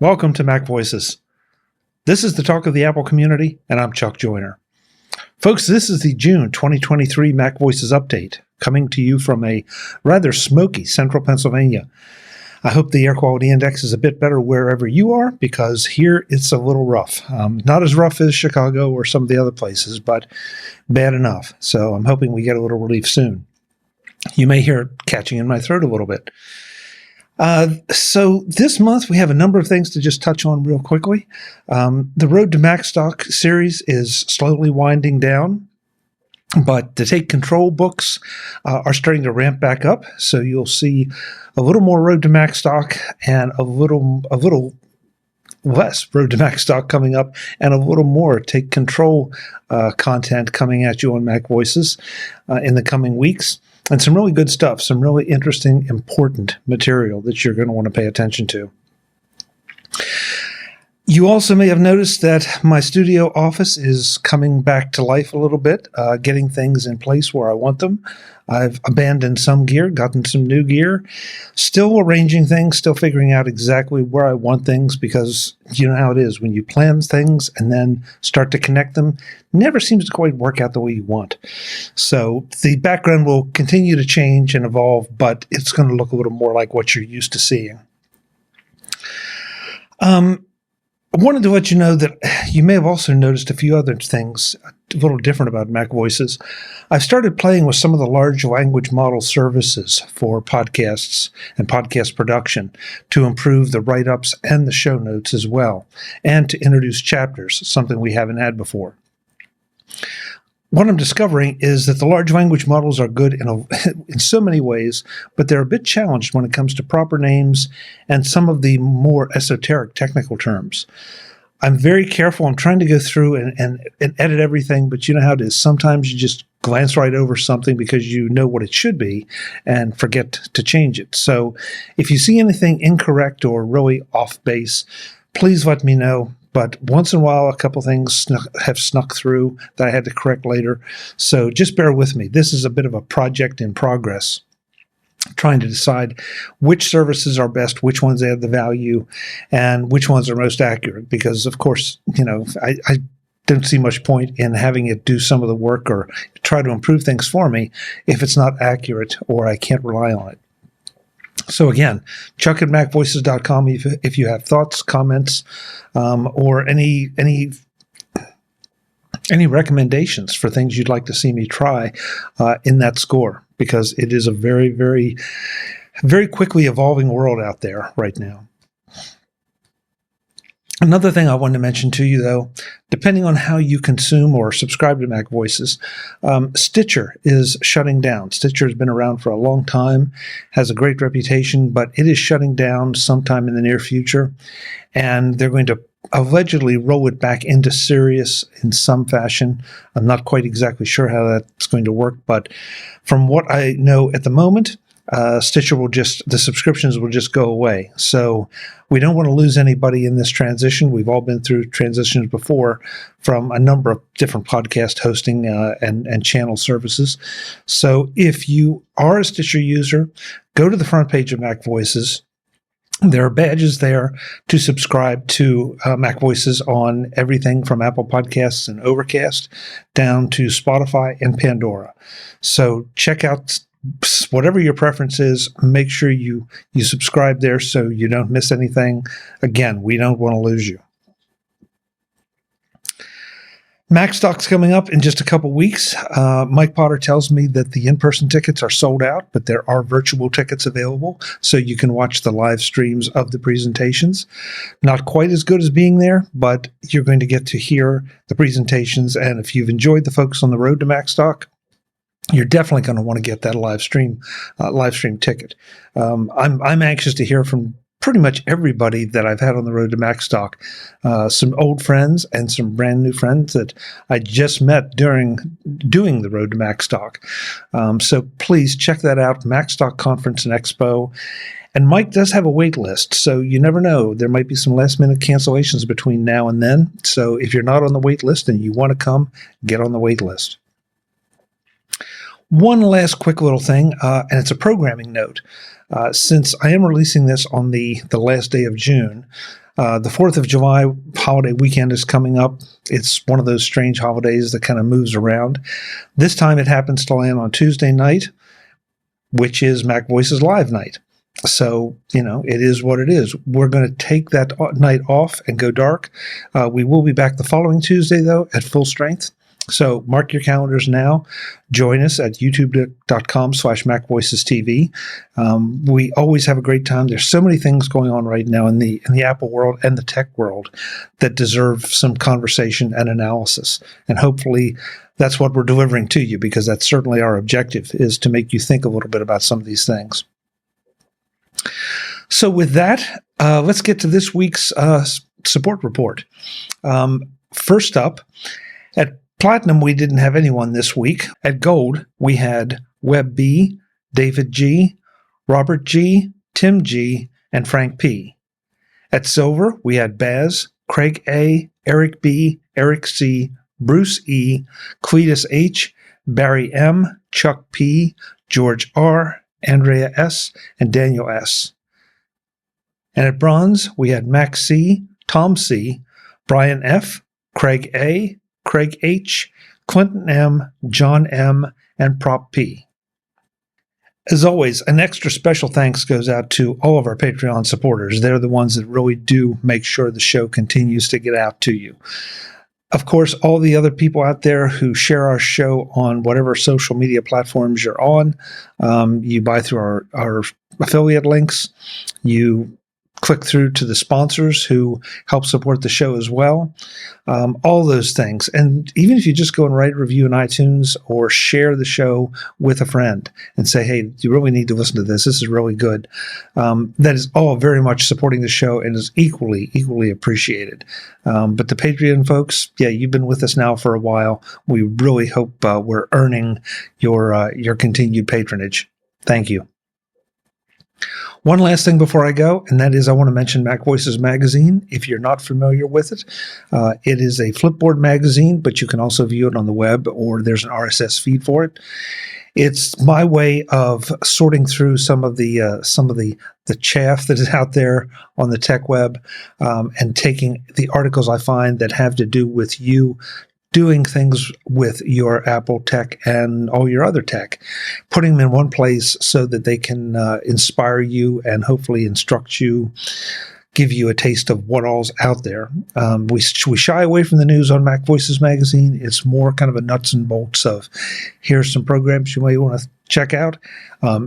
Welcome to MacVoices. This is the talk of the Apple community, and I'm Chuck Joyner. Folks, this is the June 2023 MacVoices update, coming to you from a rather smoky central Pennsylvania. I hope the air quality index is a bit better wherever you are, because here it's a little rough. Not as rough as Chicago or some of the other places, but bad enough. So I'm hoping we get a little relief soon. You may hear it catching in my throat a little bit. So this month we have a number of things to just touch on real quickly. The Road to Macstock series is slowly winding down, but the Take Control books are starting to ramp back up. So you'll see a little more Road to Macstock and a little less Road to Macstock coming up, and a little more Take Control content coming at you on MacVoices in the coming weeks. And some really good stuff, some really interesting, important material that you're going to want to pay attention to. You also may have noticed that my studio office is coming back to life a little bit, getting things in place where I want them. I've abandoned some gear, gotten some new gear, still arranging things, still figuring out exactly where I want things, because you know how it is. When you plan things and then start to connect them, never seems to quite work out the way you want. So the background will continue to change and evolve, but it's going to look a little more like what you're used to seeing. I wanted to let you know that you may have also noticed a few other things a little different about MacVoices. I've started playing with some of the large language model services for podcasts and podcast production to improve the write-ups and the show notes as well, and to introduce chapters, something we haven't had before. What I'm discovering is that the large language models are good in so many ways, but they're a bit challenged when it comes to proper names and some of the more esoteric technical terms. I'm very careful. I'm trying to go through and edit everything, but you know how it is. Sometimes you just glance right over something because you know what it should be and forget to change it. So if you see anything incorrect or really off base, please let me know. But once in a while, a couple things have snuck through that I had to correct later. So just bear with me. This is a bit of a project in progress, trying to decide which services are best, which ones add the value, and which ones are most accurate. Because, of course, you know, I don't see much point in having it do some of the work or try to improve things for me if it's not accurate or I can't rely on it. So again, Chuck at MacVoices.com if you have thoughts, comments, or any recommendations for things you'd like to see me try in that score, because it is a very, very, very quickly evolving world out there right now. Another thing I wanted to mention to you, though, depending on how you consume or subscribe to MacVoices, Stitcher is shutting down. Stitcher has been around for a long time, has a great reputation, but it is shutting down sometime in the near future, and they're going to allegedly roll it back into Sirius in some fashion. I'm not quite exactly sure how that's going to work, but from what I know at the moment, Stitcher the subscriptions will just go away. So we don't want to lose anybody in this transition. We've all been through transitions before from a number of different podcast hosting and channel services. So if you are a Stitcher user, go to the front page of MacVoices. There are badges there to subscribe to MacVoices on everything from Apple Podcasts and Overcast down to Spotify and Pandora. So check out whatever your preference is. Make sure you subscribe there so you don't miss anything. Again, we don't want to lose you. Macstock's coming up in just a couple weeks. Mike Potter tells me that the in-person tickets are sold out, but there are virtual tickets available, so you can watch the live streams of the presentations. Not quite as good as being there, but you're going to get to hear the presentations, and if you've enjoyed the folks on the Road to Macstock, you're definitely going to want to get that live stream ticket. I'm anxious to hear from pretty much everybody that I've had on the Road to Macstock, some old friends and some brand new friends that I just met during doing the Road to Macstock. So please check that out, Macstock Conference and Expo. And Mike does have a wait list, so you never know. There might be some last-minute cancellations between now and then. So if you're not on the wait list and you want to come, get on the wait list. One last quick little thing, and it's a programming note. Since I am releasing this on the last day of June, the 4th of July holiday weekend is coming up. It's one of those strange holidays that kind of moves around. This time it happens to land on Tuesday night, which is MacVoices Live night. So, it is what it is. We're going to take that night off and go dark. We will be back the following Tuesday, though, at full strength. So mark your calendars now. Join us at youtube.com/MacVoicesTV. We always have a great time. There's so many things going on right now in the Apple world and the tech world that deserve some conversation and analysis. And hopefully that's what we're delivering to you, because that's certainly our objective, is to make you think a little bit about some of these things. So with that, let's get to this week's support report. First up, at Platinum, we didn't have anyone this week. At Gold, we had Webb B, David G, Robert G, Tim G, and Frank P. At Silver, we had Baz, Craig A, Eric B, Eric C, Bruce E, Cletus H, Barry M, Chuck P, George R, Andrea S, and Daniel S. And at Bronze, we had Max C, Tom C, Brian F, Craig A, Craig H, Clinton M, John M, and Prop P. As always, an extra special thanks goes out to all of our Patreon supporters. They're the ones that really do make sure the show continues to get out to you. Of course, all the other people out there who share our show on whatever social media platforms you're on, you buy through our affiliate links, you click through to the sponsors who help support the show as well. All those things. And even if you just go and write a review in iTunes or share the show with a friend and say, hey, you really need to listen to this. This is really good. That is all very much supporting the show and is equally appreciated. But the Patreon folks, yeah, you've been with us now for a while. We really hope we're earning your continued patronage. Thank you. One last thing before I go, and that is I want to mention MacVoices Magazine. If you're not familiar with it, it is a Flipboard magazine, but you can also view it on the web, or there's an RSS feed for it. It's my way of sorting through some of the chaff that is out there on the tech web, and taking the articles I find that have to do with you doing things with your Apple tech and all your other tech, putting them in one place so that they can inspire you and hopefully instruct you, give you a taste of what all's out there. We shy away from the news on MacVoices Magazine. It's more kind of a nuts and bolts of, here's some programs you may want to check out.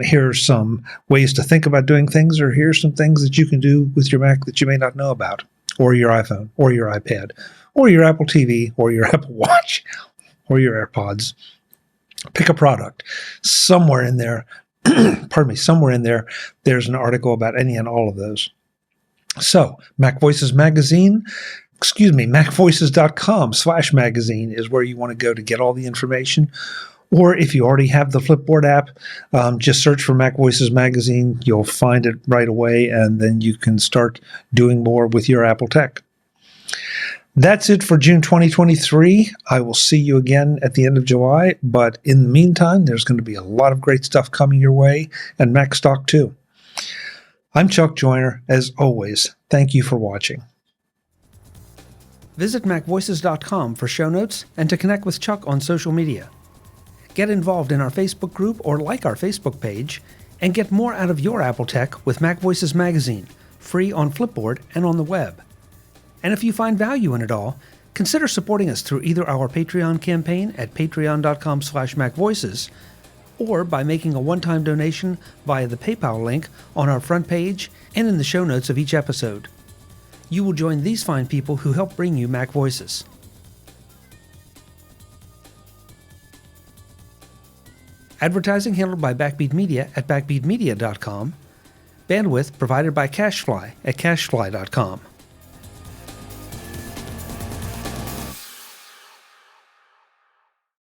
Here's some ways to think about doing things, or here's some things that you can do with your Mac that you may not know about, or your iPhone, or your iPad, or your Apple TV, or your Apple Watch, or your AirPods. Pick a product. Somewhere in there, there's an article about any and all of those. So, MacVoices Magazine, MacVoices.com/magazine is where you want to go to get all the information. Or if you already have the Flipboard app, just search for MacVoices Magazine. You'll find it right away, and then you can start doing more with your Apple tech. That's it for June 2023. I will see you again at the end of July, but in the meantime, there's going to be a lot of great stuff coming your way, and Macstock too. I'm Chuck Joyner. As always, thank you for watching. Visit MacVoices.com for show notes and to connect with Chuck on social media. Get involved in our Facebook group or like our Facebook page, and get more out of your Apple tech with MacVoices Magazine, free on Flipboard and on the web. And if you find value in it all, consider supporting us through either our Patreon campaign at patreon.com/MacVoices, or by making a one-time donation via the PayPal link on our front page and in the show notes of each episode. You will join these fine people who help bring you MacVoices. Advertising handled by Backbeat Media at backbeatmedia.com. Bandwidth provided by CacheFly at cachefly.com.